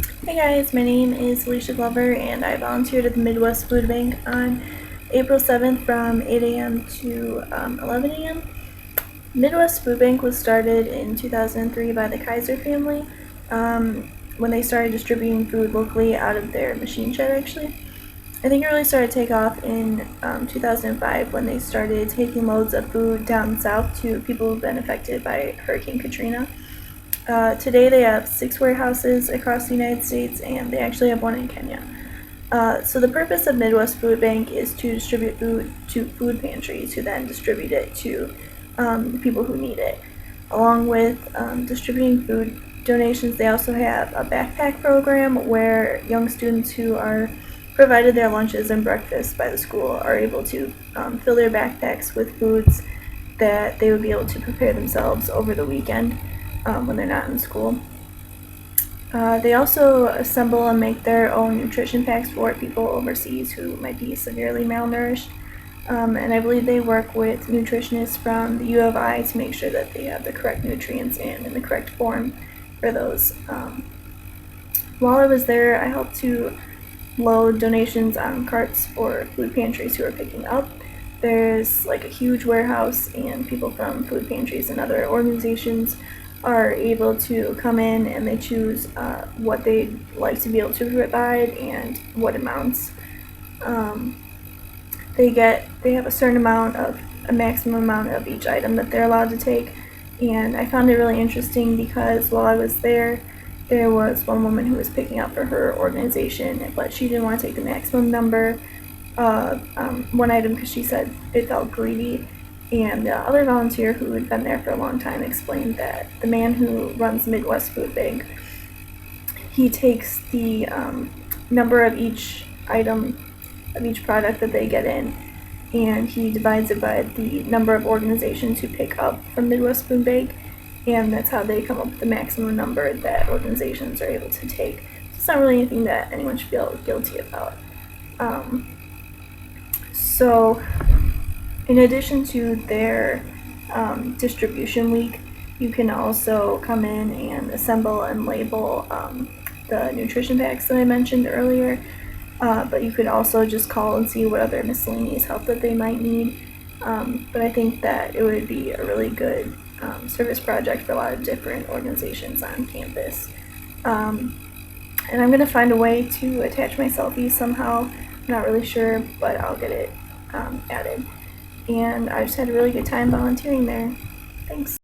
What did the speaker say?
Hey guys, my name is Alicia Glover and I volunteered at the Midwest Food Bank on April 7th from 8 a.m. to 11 a.m. Midwest Food Bank was started in 2003 by the Kaiser family when they started distributing food locally out of their machine shed actually. I think it really started to take off in 2005 when they started taking loads of food down south to people who've been affected by Hurricane Katrina. Today they have 6 warehouses across the United States and they actually have one in Kenya. So the purpose of Midwest Food Bank is to distribute food to food pantries who then distribute it to the people who need it. Along with distributing food donations, they also have a backpack program where young students who are provided their lunches and breakfast by the school are able to fill their backpacks with foods that they would be able to prepare themselves over the weekend when they're not in school. They also assemble and make their own nutrition packs for people overseas who might be severely malnourished. And I believe they work with nutritionists from the U of I to make sure that they have the correct nutrients and in the correct form for those. While I was there, I helped to load donations on carts for food pantries who are picking up. There's like a huge warehouse, and people from food pantries and other organizations are able to come in and they choose what they'd like to be able to provide and what amounts. They have a certain amount of a maximum amount of each item that they're allowed to take, and I found it really interesting because while I was there was one woman who was picking up for her organization, but she didn't want to take the maximum number of one item because she said it felt greedy. And the other volunteer who had been there for a long time explained that the man who runs Midwest Food Bank, he takes the number of each item, of each product that they get in, and he divides it by the number of organizations who pick up from Midwest Food Bank, and that's how they come up with the maximum number that organizations are able to take. It's not really anything that anyone should feel guilty about. So in addition to their distribution week, you can also come in and assemble and label the nutrition packs that I mentioned earlier, but you could also just call and see what other miscellaneous help that they might need. But I think that it would be a really good service project for a lot of different organizations on campus. And I'm going to find a way to attach my selfie somehow. I'm not really sure, but I'll get it added. And I just had a really good time volunteering there. Thanks.